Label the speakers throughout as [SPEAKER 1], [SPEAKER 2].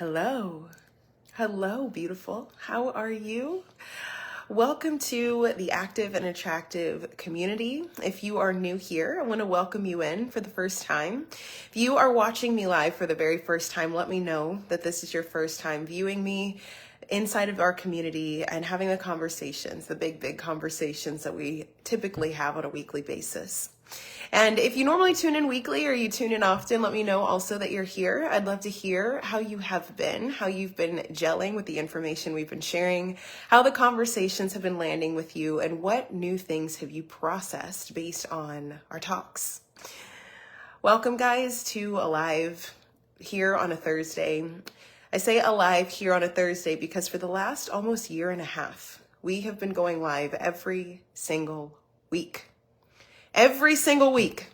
[SPEAKER 1] Hello. Hello, beautiful. How are you? Welcome to the Active and Attractive community. If you are new here, I want to welcome you in for the first time. If you are watching me live for the very first time, let me know that this is your first time viewing me inside of our community and having the conversations, the big conversations that we typically have on a weekly basis. And if you normally tune in weekly or you tune in often, let me know also that you're here. I'd love to hear how you have been, how you've been gelling with the information we've been sharing, how the conversations have been landing with you, and what new things have you processed based on our talks. Welcome, guys, to Alive here on a Thursday. I say Alive here on a Thursday because for the last almost year and a half, we have been going live every single week. Every single week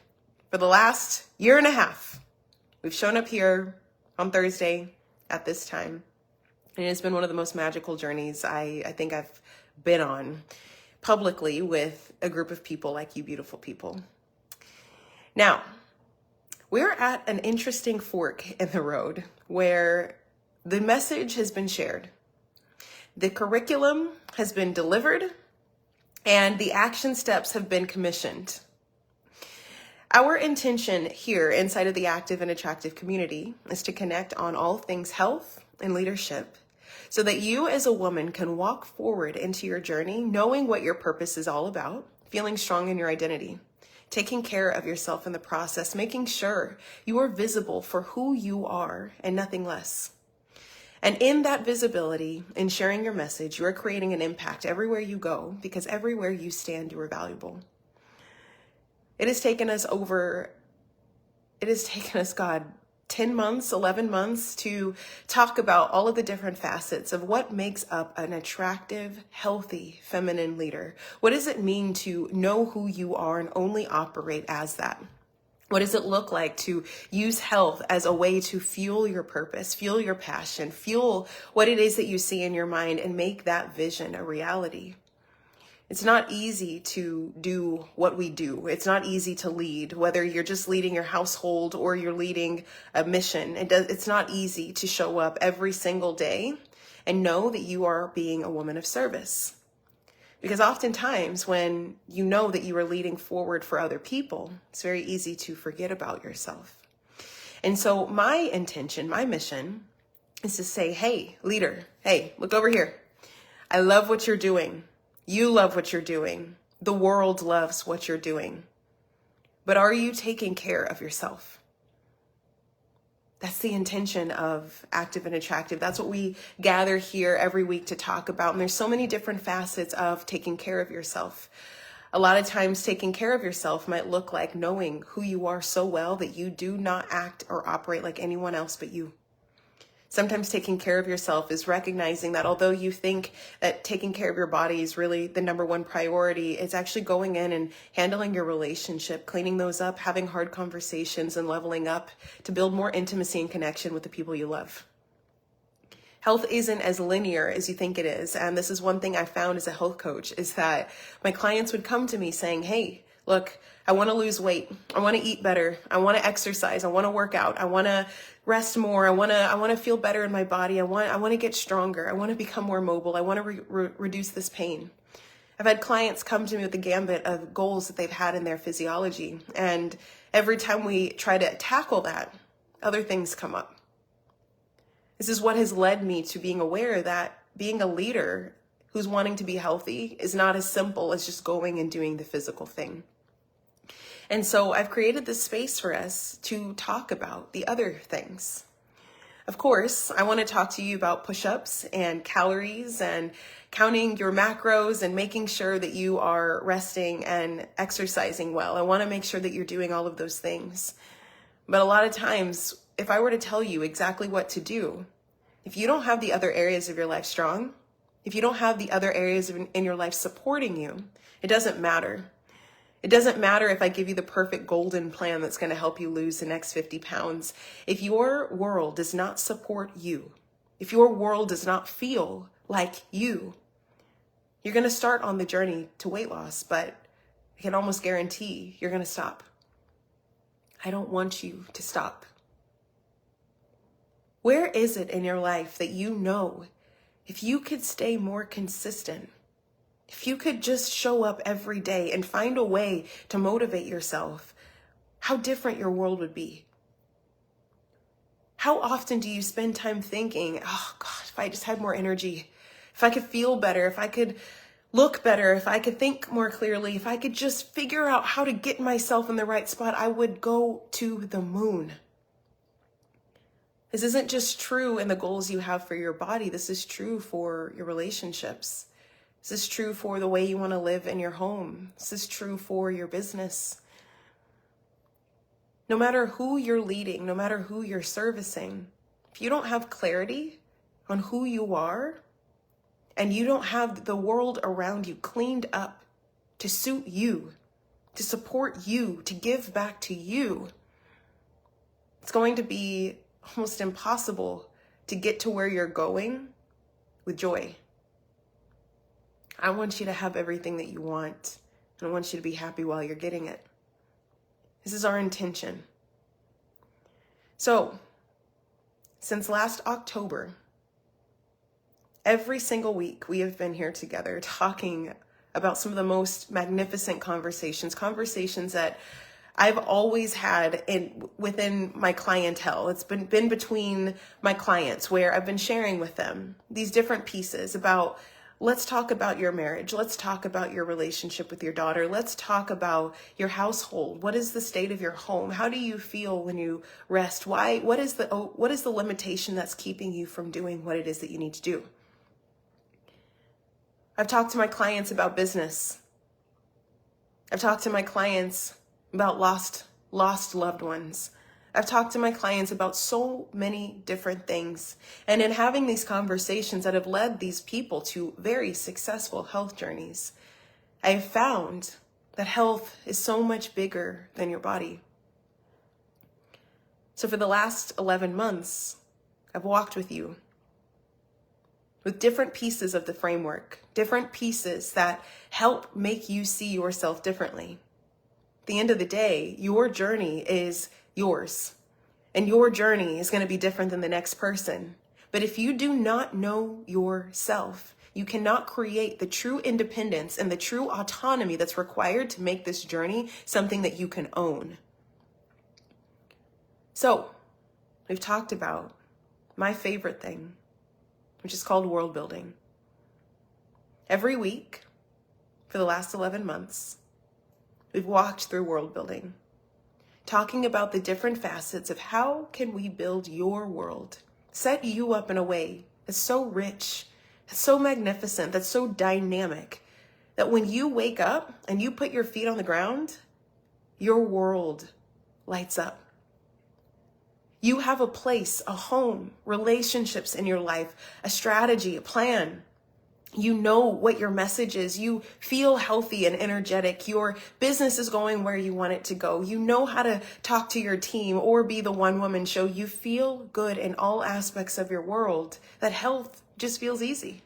[SPEAKER 1] for the last year and a half, we've shown up here on Thursday at this time. And it has been one of the most magical journeys I think I've been on publicly with a group of people like you beautiful people. Now, we're at an interesting fork in the road where the message has been shared. The curriculum has been delivered and the action steps have been commissioned. Our intention here inside of the Active and Attractive community is to connect on all things health and leadership so that you as a woman can walk forward into your journey knowing what your purpose is all about, feeling strong in your identity, taking care of yourself in the process, making sure you are visible for who you are and nothing less. And in that visibility, in sharing your message, you are creating an impact everywhere you go because everywhere you stand, you are valuable. It has taken us, God, 10 months, 11 months to talk about all of the different facets of what makes up an attractive, healthy, feminine leader. What does it mean to know who you are and only operate as that? What does it look like to use health as a way to fuel your purpose, fuel your passion, fuel what it is that you see in your mind and make that vision a reality? It's not easy to do what we do. It's not easy to lead, whether you're just leading your household or you're leading a mission. It's not easy to show up every single day and know that you are being a woman of service. Because oftentimes when you know that you are leading forward for other people, it's very easy to forget about yourself. And so my intention, my mission is to say, hey, leader, hey, look over here. I love what you're doing. You love what you're doing. The world loves what you're doing. But are you taking care of yourself? That's the intention of Active and Attractive. That's what we gather here every week to talk about. And there's so many different facets of taking care of yourself. A lot of times taking care of yourself might look like knowing who you are so well that you do not act or operate like anyone else but you. Sometimes taking care of yourself is recognizing that although you think that taking care of your body is really the number one priority, it's actually going in and handling your relationship, cleaning those up, having hard conversations, and leveling up to build more intimacy and connection with the people you love. Health isn't as linear as you think it is. And this is one thing I found as a health coach is that my clients would come to me saying, hey, look, I want to lose weight. I want to eat better. I want to exercise. I want to work out. I want to rest more. I want to feel better in my body. I want to get stronger. I want to become more mobile. I want to reduce this pain. I've had clients come to me with the gambit of goals that they've had in their physiology. And every time we try to tackle that, other things come up. This is what has led me to being aware that being a leader who's wanting to be healthy is not as simple as just going and doing the physical thing. And so I've created this space for us to talk about the other things. Of course, I want to talk to you about push-ups and calories and counting your macros and making sure that you are resting and exercising well. I want to make sure that you're doing all of those things. But a lot of times, if I were to tell you exactly what to do, if you don't have the other areas of your life strong, if you don't have the other areas in your life supporting you, it doesn't matter. It doesn't matter if I give you the perfect golden plan that's going to help you lose the next 50 pounds. If your world does not support you, if your world does not feel like you're going to start on the journey to weight loss, but I can almost guarantee you're going to stop. I don't want you to stop. Where is it in your life that you know if you could stay more consistent, if you could just show up every day and find a way to motivate yourself, how different your world would be? How often do you spend time thinking, oh God, if I just had more energy, if I could feel better, if I could look better, if I could think more clearly, if I could just figure out how to get myself in the right spot, I would go to the moon. This isn't just true in the goals you have for your body. This is true for your relationships. This is true for the way you want to live in your home. This is true for your business. No matter who you're leading, no matter who you're servicing, if you don't have clarity on who you are, and you don't have the world around you cleaned up to suit you, to support you, to give back to you, it's going to be almost impossible to get to where you're going with joy. I want you to have everything that you want, and I want you to be happy while you're getting it. This is our intention. So, since last October, every single week we have been here together talking about some of the most magnificent conversations that I've always had within my clientele. It's been between my clients where I've been sharing with them these different pieces about, let's talk about your marriage. Let's talk about your relationship with your daughter. Let's talk about your household. What is the state of your home? How do you feel when you rest? What is the limitation that's keeping you from doing what it is that you need to do? I've talked to my clients about business. I've talked to my clients about lost loved ones. I've talked to my clients about so many different things. And in having these conversations that have led these people to very successful health journeys, I have found that health is so much bigger than your body. So for the last 11 months, I've walked with you with different pieces of the framework, different pieces that help make you see yourself differently. At the end of the day, your journey is yours, and your journey is going to be different than the next person. But if you do not know yourself, you cannot create the true independence and the true autonomy that's required to make this journey something that you can own. So, we've talked about my favorite thing, which is called world building. Every week for the last 11 months, we've walked through world building, talking about the different facets of how can we build your world, set you up in a way that's so rich, that's so magnificent, that's so dynamic, that when you wake up and you put your feet on the ground, your world lights up. You have a place, a home, relationships in your life, a strategy, a plan. You know what your message is. You feel healthy and energetic. Your business is going where you want it to go. You know how to talk to your team or be the one-woman show. You feel good in all aspects of your world. That health just feels easy.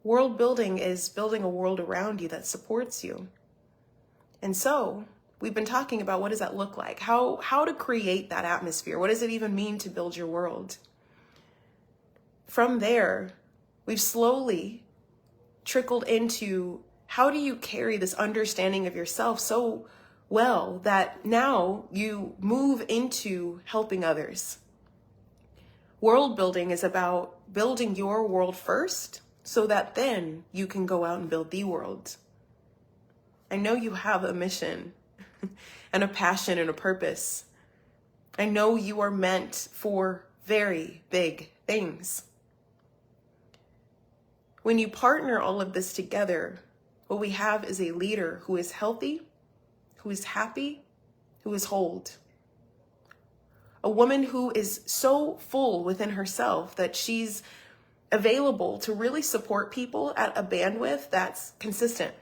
[SPEAKER 1] World building is building a world around you that supports you. And so we've been talking about, what does that look like? How to create that atmosphere? What does it even mean to build your world? From there, we've slowly trickled into, how do you carry this understanding of yourself so well that now you move into helping others? World building is about building your world first so that then you can go out and build the world. I know you have a mission and a passion and a purpose. I know you are meant for very big things. When you partner all of this together, what we have is a leader who is healthy, who is happy, who is whole. A woman who is so full within herself that she's available to really support people at a bandwidth that's consistent.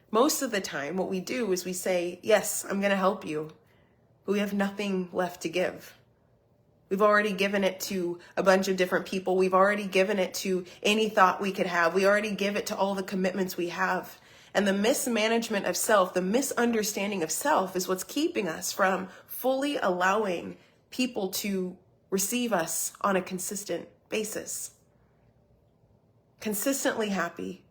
[SPEAKER 1] Most of the time, what we do is we say, yes, I'm going to help you, but we have nothing left to give. We've already given it to a bunch of different people. We've already given it to any thought we could have. We already give it to all the commitments we have. And the mismanagement of self, the misunderstanding of self is what's keeping us from fully allowing people to receive us on a consistent basis. Consistently happy,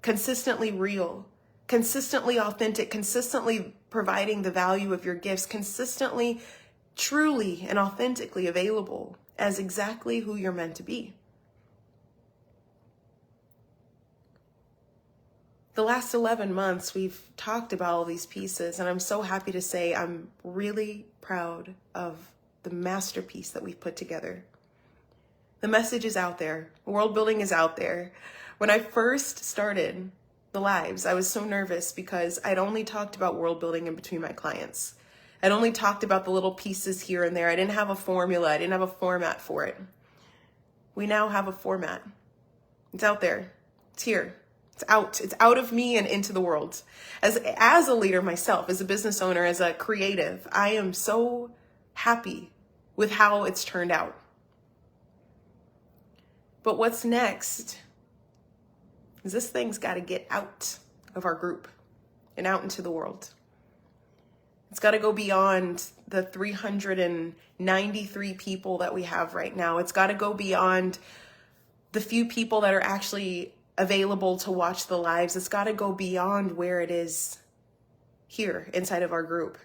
[SPEAKER 1] consistently real, consistently authentic, consistently providing the value of your gifts, consistently, truly, and authentically available as exactly who you're meant to be. The last 11 months, we've talked about all these pieces, and I'm so happy to say I'm really proud of the masterpiece that we've put together. The message is out there. World building is out there. When I first started the lives, I was so nervous because I'd only talked about world building in between my clients. I'd only talked about the little pieces here and there. I didn't have a formula. I didn't have a format for it. We now have a format. It's out there. It's here. It's out. It's out of me and into the world. As a leader myself, as a business owner, as a creative, I am so happy with how it's turned out. But what's next is this thing's got to get out of our group and out into the world. It's got to go beyond the 393 people that we have right now. It's got to go beyond the few people that are actually available to watch the lives. It's got to go beyond where it is here inside of our group.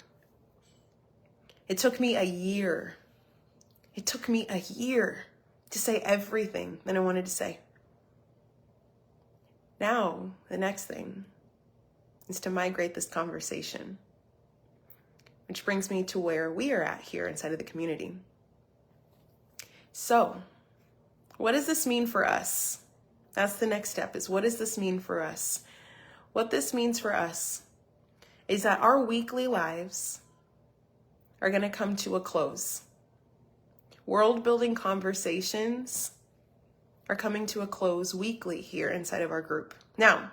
[SPEAKER 1] It took me a year. It took me a year to say everything that I wanted to say. Now, the next thing is to migrate this conversation, which brings me to where we are at here inside of the community. So, what does this mean for us? That's the next step, is what does this mean for us? What this means for us is that our weekly lives are going to come to a close. World building conversations are coming to a close weekly here inside of our group. Now,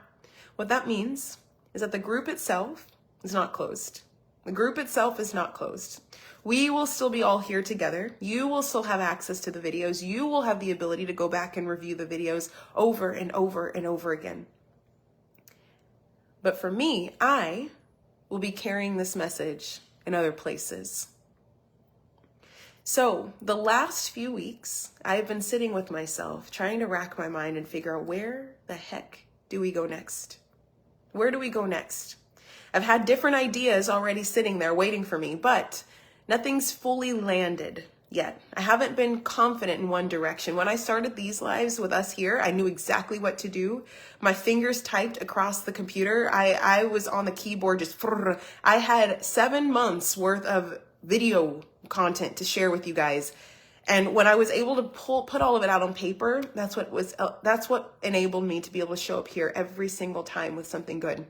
[SPEAKER 1] what that means is that the group itself is not closed. The group itself is not closed. We will still be all here together. You will still have access to the videos. You will have the ability to go back and review the videos over and over and over again. But for me, I will be carrying this message in other places. So the last few weeks, I've been sitting with myself, trying to rack my mind and figure out where the heck do we go next? Where do we go next? I've had different ideas already sitting there waiting for me, but nothing's fully landed yet. I haven't been confident in one direction. When I started these lives with us here, I knew exactly what to do. My fingers typed across the computer. I was on the keyboard just, I had 7 months worth of video content to share with you guys. And when I was able to put all of it out on paper, that's what enabled me to be able to show up here every single time with something good.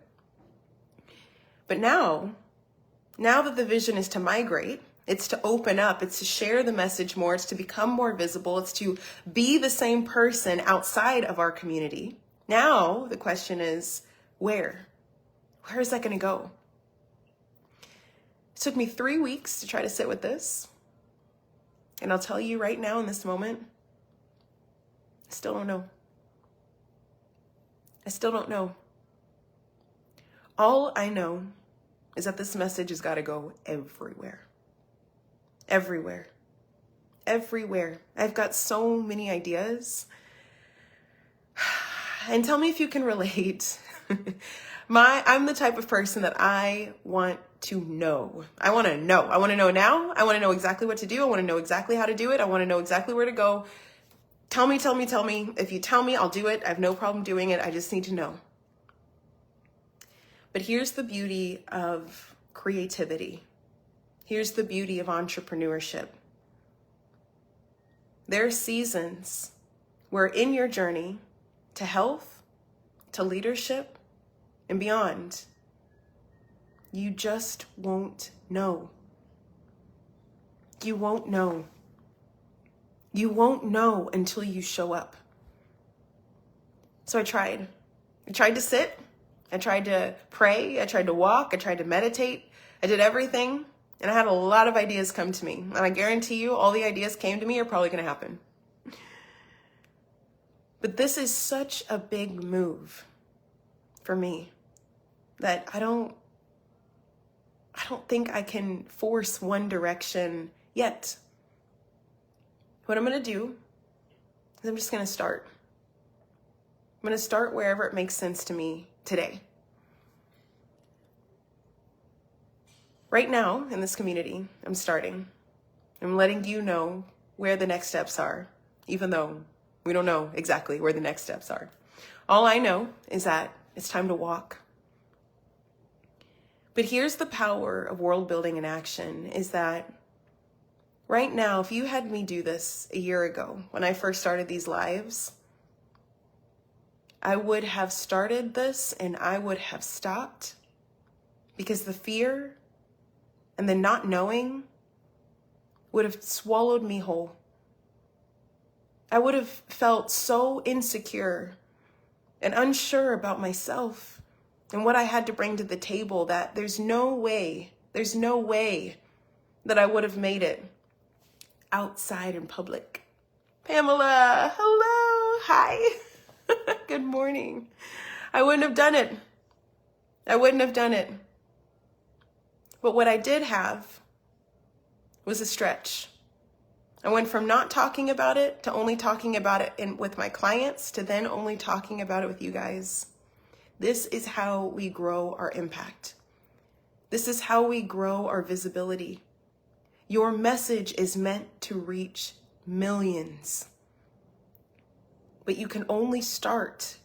[SPEAKER 1] But now that the vision is to migrate, it's to open up, it's to share the message more, it's to become more visible, it's to be the same person outside of our community. Now the question is, where? Where is that going to go? It took me 3 weeks to try to sit with this. And I'll tell you right now in this moment, I still don't know. I still don't know. All I know is that this message has got to go everywhere. Everywhere. Everywhere. I've got so many ideas. And tell me if you can relate. I'm the type of person that I want to know. I want to know. I want to know now. I want to know exactly what to do. I want to know exactly how to do it. I want to know exactly where to go. Tell me. If you tell me, I'll do it. I have no problem doing it. I just need to know. But here's the beauty of creativity. Here's the beauty of entrepreneurship. There are seasons where in your journey to health, to leadership, and beyond, you just won't know. You won't know. You won't know until you show up. So I tried. I tried to sit. I tried to pray. I tried to walk. I tried to meditate. I did everything. And I had a lot of ideas come to me. And I guarantee you all the ideas came to me are probably going to happen. But this is such a big move for me that I don't think I can force one direction yet. What I'm going to do is I'm just going to start. I'm going to start wherever it makes sense to me today. Right now in this community, I'm starting. I'm letting you know where the next steps are, even though we don't know exactly where the next steps are. All I know is that it's time to walk. But here's the power of world building in action, is that right now, if you had me do this a year ago, when I first started these lives, I would have started this and I would have stopped because the fear and the not knowing would have swallowed me whole. I would have felt so insecure and unsure about myself and what I had to bring to the table that there's no way that I would have made it outside in public. Pamela, hello, hi, good morning. I wouldn't have done it. But what I did have was a stretch. I went from not talking about it to only talking about it with my clients to then only talking about it with you guys. This is how we grow our impact. This is how we grow our visibility. Your message is meant to reach millions. But you can only start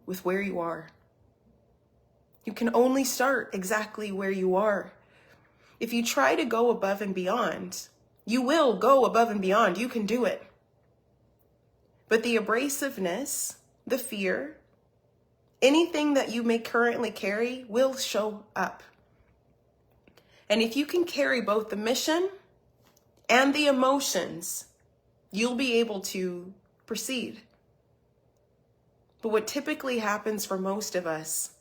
[SPEAKER 1] with where you are. You can only start exactly where you are. If you try to go above and beyond, you will go above and beyond. You can do it. But the abrasiveness, the fear, anything that you may currently carry will show up. And if you can carry both the mission and the emotions, you'll be able to proceed. But what typically happens for most of us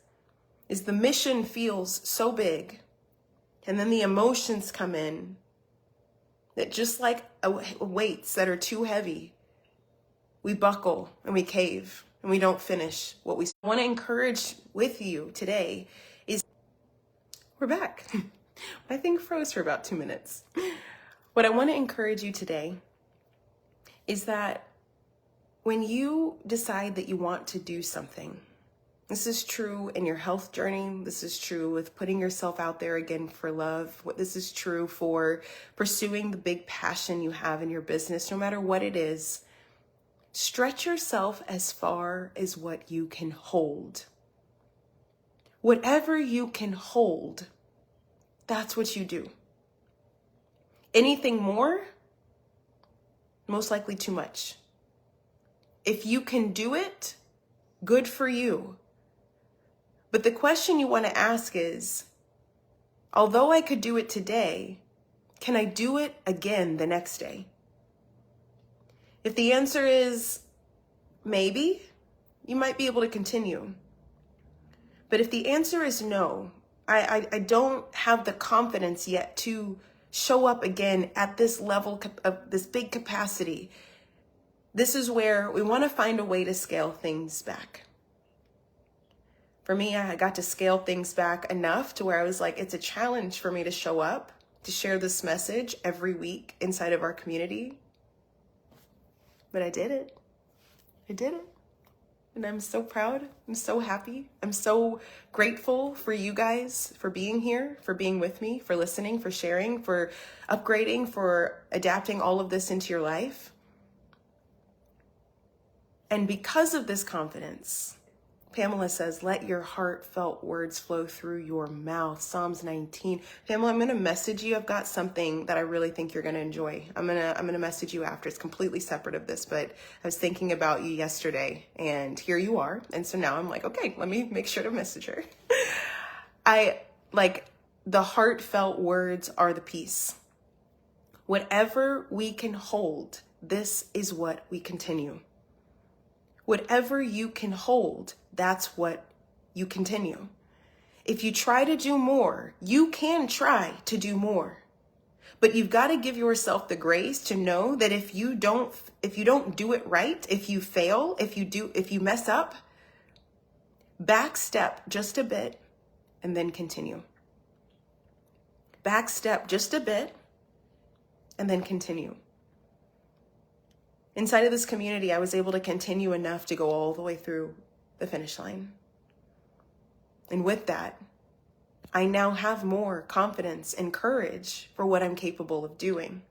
[SPEAKER 1] is the mission feels so big, and then the emotions come in that just like weights that are too heavy, we buckle and we cave and we don't finish what we want to encourage with you today is we're back. My thing froze for about 2 minutes. What I want to encourage you today is that when you decide that you want to do something, this is true in your health journey. This is true with putting yourself out there again for love. This is true for pursuing the big passion you have in your business, no matter what it is. Stretch yourself as far as what you can hold. Whatever you can hold, that's what you do. Anything more, most likely too much. If you can do it, good for you. But the question you want to ask is, although I could do it today, can I do it again the next day? If the answer is maybe, you might be able to continue. But if the answer is no, I don't have the confidence yet to show up again at this level of this big capacity, this is where we want to find a way to scale things back. For me, I got to scale things back enough to where I was like, it's a challenge for me to show up, to share this message every week inside of our community. But I did it. And I'm so proud. I'm so happy. I'm so grateful for you guys, for being here, for being with me, for listening, for sharing, for upgrading, for adapting all of this into your life. And because of this confidence, Pamela says, let your heartfelt words flow through your mouth. Psalms 19. Pamela, I'm going to message you. I've got something that I really think you're going to enjoy. I'm going to message you after. It's completely separate of this, but I was thinking about you yesterday and here you are. And so now I'm like, okay, let me make sure to message her. The heartfelt words are the peace. Whatever we can hold, this is what we continue. Whatever you can hold, that's what you continue. If you try to do more, you can try to do more. But you've got to give yourself the grace to know that if you don't do it right, if you fail, if you mess up, back step just a bit and then continue. Back step just a bit and then continue. Inside of this community, I was able to continue enough to go all the way through the finish line. And with that, I now have more confidence and courage for what I'm capable of doing.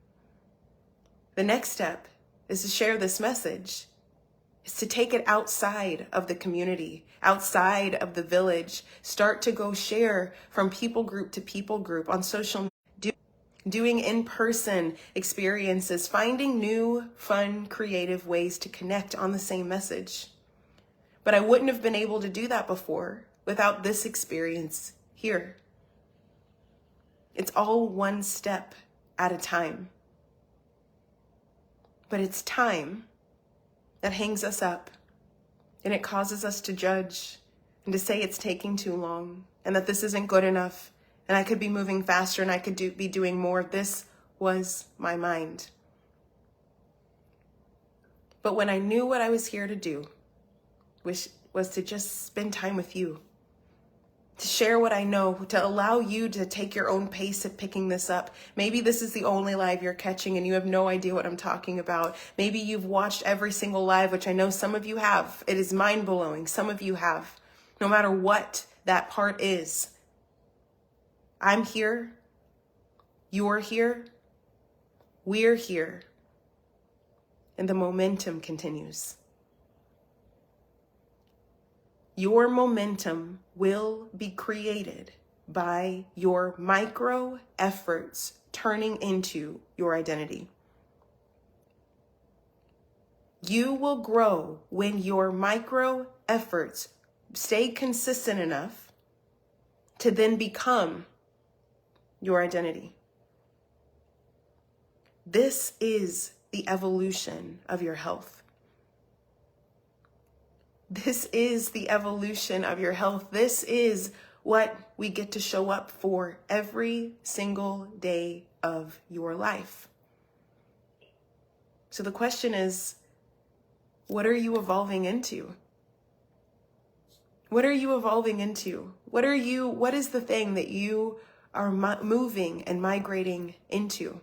[SPEAKER 1] The next step is to share this message, is to take it outside of the community, outside of the village, start to go share from people group to people group on social media, doing in-person experiences, finding new, fun, creative ways to connect on the same message. But I wouldn't have been able to do that before without this experience here. It's all one step at a time. But it's time that hangs us up, and it causes us to judge and to say it's taking too long and that this isn't good enough and I could be moving faster and I could be doing more. This was my mind. But when I knew what I was here to do, which was to just spend time with you, to share what I know, to allow you to take your own pace at picking this up. Maybe this is the only live you're catching and you have no idea what I'm talking about. Maybe you've watched every single live, which I know some of you have. It is mind-blowing. Some of you have. No matter what that part is. I'm here. You're here. We're here. And the momentum continues. Your momentum will be created by your micro efforts turning into your identity. You will grow when your micro efforts stay consistent enough to then become your identity. This is the evolution of your health. This is the evolution of your health. This is what we get to show up for every single day of your life. So the question is, what are you evolving into? What are you evolving into? What is the thing that you are moving and migrating into?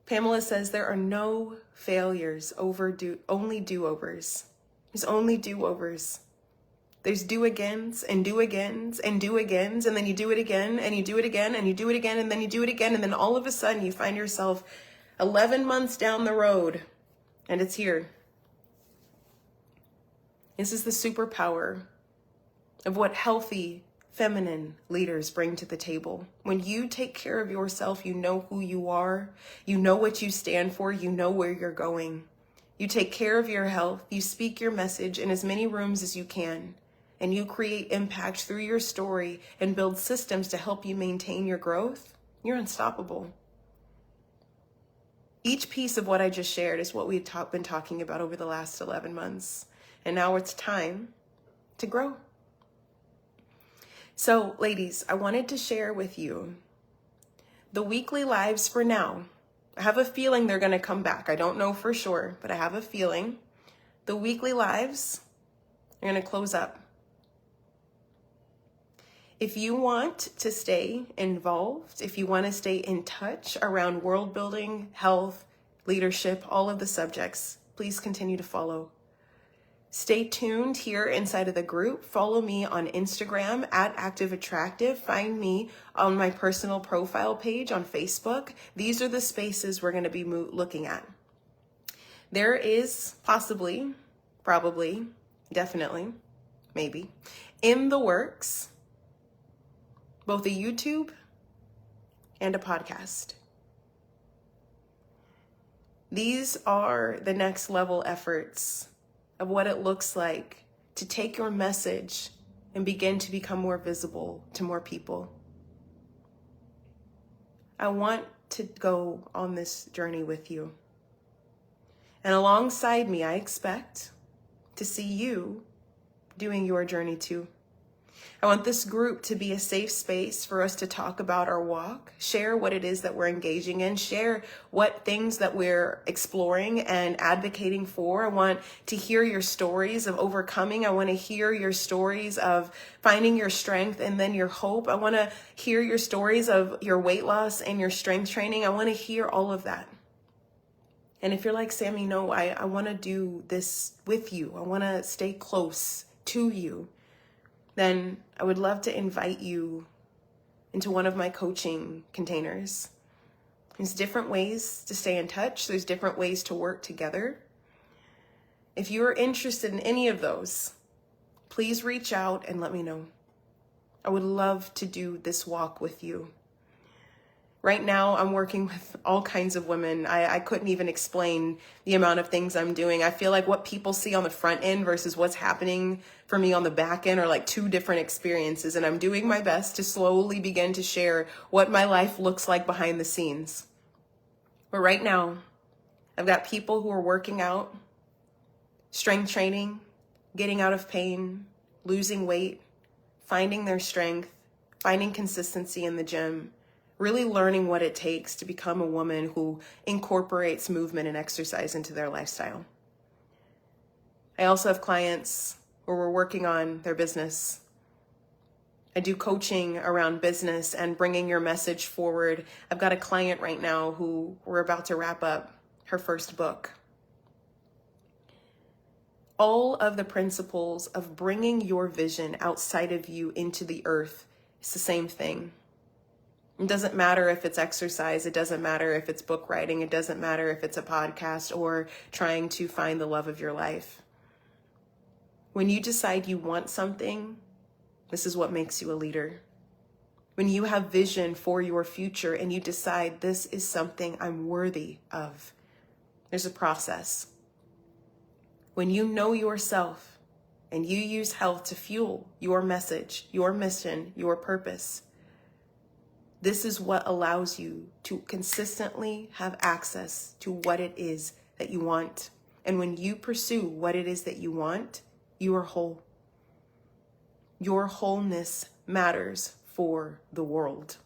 [SPEAKER 1] Pamela says there are no failures, only do-overs. There's only do-overs. There's do-agains and do-agains and do-agains, and then you do it again and you do it again and you do it again and then you do it again, and then all of a sudden you find yourself 11 months down the road and it's here. This is the superpower of what healthy feminine leaders bring to the table. When you take care of yourself, you know who you are, you know what you stand for, you know where you're going. You take care of your health, you speak your message in as many rooms as you can, and you create impact through your story and build systems to help you maintain your growth. You're unstoppable. Each piece of what I just shared is what we've been talking about over the last 11 months. And now it's time to grow. So, ladies, I wanted to share with you the weekly lives for now. I have a feeling they're going to come back. I don't know for sure, but I have a feeling the weekly lives are going to close up. If you want to stay involved, if you want to stay in touch around world building, health, leadership, all of the subjects, please continue to follow. Stay tuned here inside of the group. Follow me on Instagram at Active Attractive. Find me on my personal profile page on Facebook. These are the spaces we're going to be looking at. There is possibly, probably, definitely, maybe, in the works, both a YouTube and a podcast. These are the next level efforts of what it looks like to take your message and begin to become more visible to more people. I want to go on this journey with you. And alongside me, I expect to see you doing your journey too. I want this group to be a safe space for us to talk about our walk, share what it is that we're engaging in, share what things that we're exploring and advocating for. I want to hear your stories of overcoming. I want to hear your stories of finding your strength and then your hope. I want to hear your stories of your weight loss and your strength training. I want to hear all of that. And if you're like, Sammy, no, I want to do this with you, I want to stay close to you, then I would love to invite you into one of my coaching containers. There's different ways to stay in touch. There's different ways to work together. If you're interested in any of those, please reach out and let me know. I would love to do this walk with you. Right now, I'm working with all kinds of women. I couldn't even explain the amount of things I'm doing. I feel like what people see on the front end versus what's happening for me on the back end are like two different experiences. And I'm doing my best to slowly begin to share what my life looks like behind the scenes. But right now, I've got people who are working out, strength training, getting out of pain, losing weight, finding their strength, finding consistency in the gym, really learning what it takes to become a woman who incorporates movement and exercise into their lifestyle. I also have clients where we're working on their business. I do coaching around business and bringing your message forward. I've got a client right now who we're about to wrap up her first book. All of the principles of bringing your vision outside of you into the earth is the same thing. It doesn't matter if it's exercise. It doesn't matter if it's book writing. It doesn't matter if it's a podcast or trying to find the love of your life. When you decide you want something, this is what makes you a leader. When you have vision for your future and you decide this is something I'm worthy of, there's a process. When you know yourself and you use health to fuel your message, your mission, your purpose, this is what allows you to consistently have access to what it is that you want. And when you pursue what it is that you want, you are whole. Your wholeness matters for the world.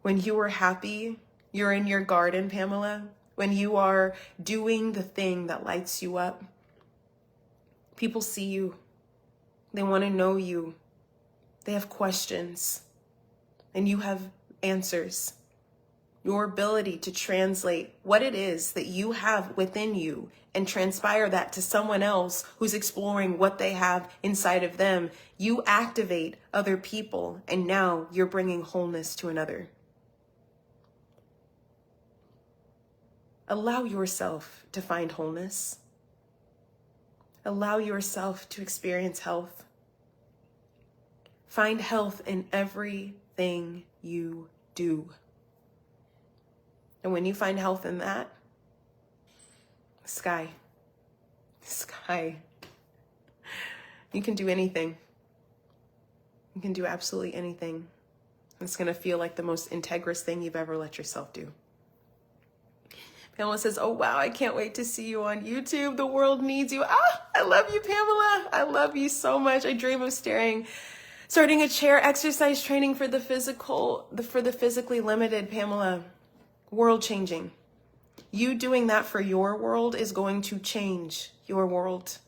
[SPEAKER 1] When you are happy, you're in your garden, Pamela. When you are doing the thing that lights you up, people see you. They want to know you. They have questions. And you have answers. Your ability to translate what it is that you have within you and transpire that to someone else who's exploring what they have inside of them. You activate other people, and now you're bringing wholeness to another. Allow yourself to find wholeness. Allow yourself to experience health. Find health in everything you do. And when you find health in that, sky. You can do anything. You can do absolutely anything. It's going to feel like the most integrous thing you've ever let yourself do. Pamela says, oh, wow, I can't wait to see you on YouTube. The world needs you. I love you, Pamela. I love you so much. I dream of starting a chair exercise training for the physically limited, Pamela. World changing. You doing that for your world is going to change your world.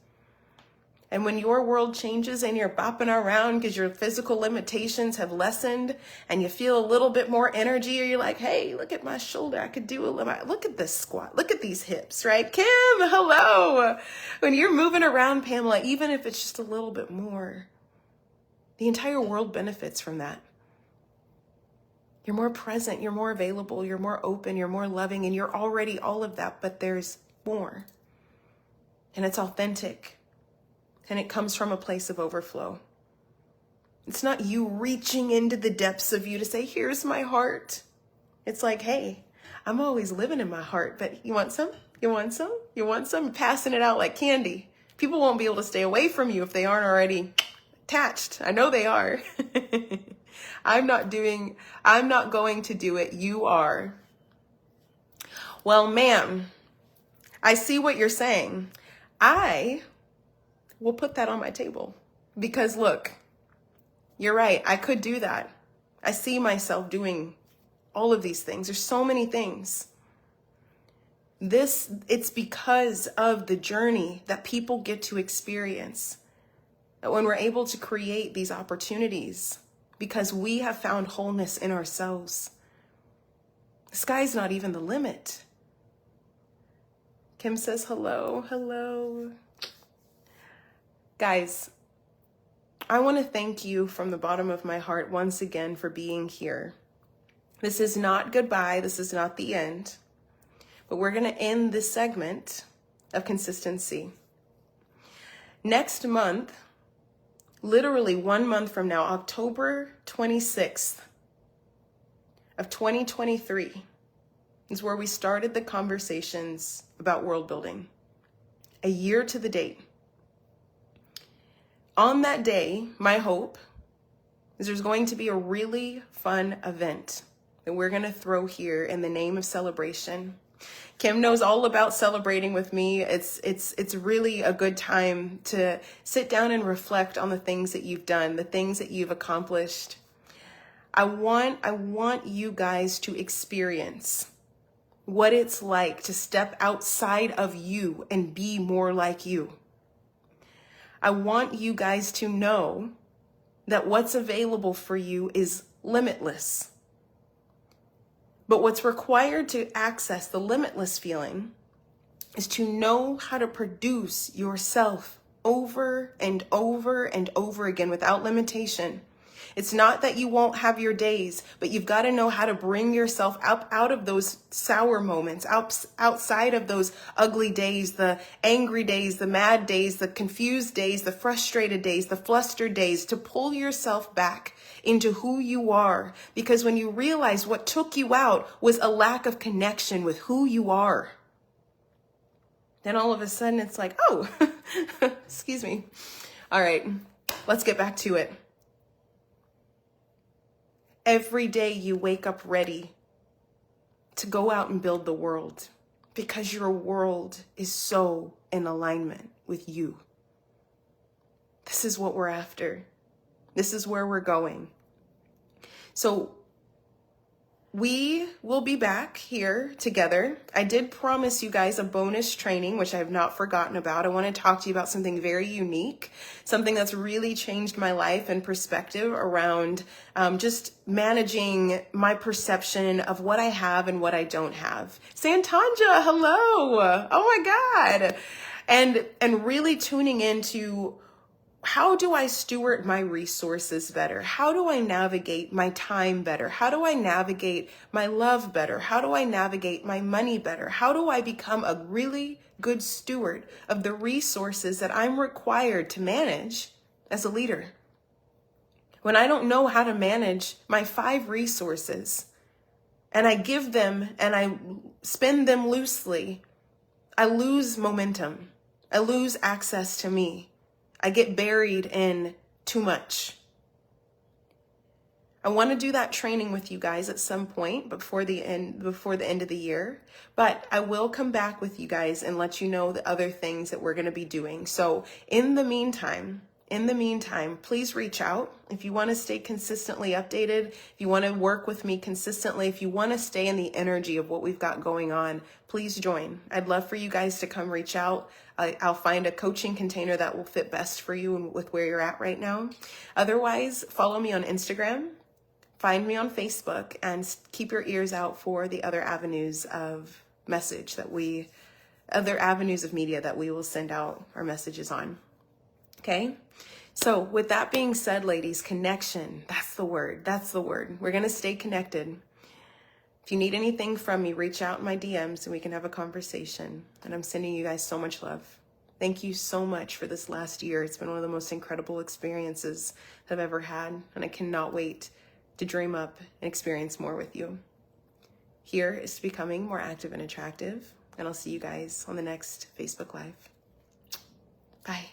[SPEAKER 1] And when your world changes and you're bopping around because your physical limitations have lessened and you feel a little bit more energy, or you're like, hey, look at my shoulder. I could do a little, look at this squat. Look at these hips, right? Kim, hello. When you're moving around, Pamela, even if it's just a little bit more, the entire world benefits from that. You're more present, you're more available, you're more open, you're more loving, and you're already all of that, but there's more. And it's authentic. And it comes from a place of overflow. It's not you reaching into the depths of you to say, here's my heart. It's like, hey, I'm always living in my heart, but you want some? You want some? You want some? Passing it out like candy. People won't be able to stay away from you if they aren't already attached. I know they are. I'm not going to do it. You are. Well, ma'am, I see what you're saying. I will put that on my table because look, you're right. I could do that. I see myself doing all of these things. There's so many things. It's because of the journey that people get to experience. That when we're able to create these opportunities, because we have found wholeness in ourselves, the sky's not even the limit. Kim says hello. Hello. Guys, I want to thank you from the bottom of my heart once again for being here. This is not goodbye. This is not the end. But we're going to end this segment of consistency. Next month, literally 1 month from now, October 26th of 2023 is where we started the conversations about world building. A year to the date. On that day, my hope is there's going to be a really fun event that we're going to throw here in the name of celebration. Kim knows all about celebrating with me. It's really a good time to sit down and reflect on the things that you've done, the things that you've accomplished. I want you guys to experience what it's like to step outside of you and be more like you. I want you guys to know that what's available for you is limitless. But what's required to access the limitless feeling is to know how to produce yourself over and over and over again without limitation. It's not that you won't have your days, but you've got to know how to bring yourself up out of those sour moments, outside of those ugly days, the angry days, the mad days, the confused days, the frustrated days, the flustered days, to pull yourself back into who you are. Because when you realize what took you out was a lack of connection with who you are, then all of a sudden it's like, oh, excuse me. All right, let's get back to it. Every day you wake up ready to go out and build the world because your world is so in alignment with you. This is what we're after. This is where we're going. So we will be back here together. I did promise you guys a bonus training, which I have not forgotten about. I want to talk to you about something very unique, something that's really changed my life and perspective around just managing my perception of what I have and what I don't have. Santanja, hello. Oh my God. And really tuning into how do I steward my resources better? How do I navigate my time better? How do I navigate my love better? How do I navigate my money better? How do I become a really good steward of the resources that I'm required to manage as a leader? When I don't know how to manage my 5 resources and I give them and I spend them loosely, I lose momentum. I lose access to me. I get buried in too much. I want to do that training with you guys at some point before the end of the year, but I will come back with you guys and let you know the other things that we're going to be doing. So in the meantime, please reach out if you want to stay consistently updated, if you want to work with me consistently, if you want to stay in the energy of what we've got going on, please join. I'd love for you guys to come reach out. I'll find a coaching container that will fit best for you and with where you're at right now. Otherwise, follow me on Instagram, find me on Facebook, and keep your ears out for the other avenues of media that we will send out our messages on. Okay? So with that being said, ladies, connection, that's the word. We're going to stay connected. If you need anything from me, reach out in my DMs and we can have a conversation. And I'm sending you guys so much love. Thank you so much for this last year. It's been one of the most incredible experiences I've ever had. And I cannot wait to dream up and experience more with you. Here is to becoming more active and attractive. And I'll see you guys on the next Facebook Live. Bye.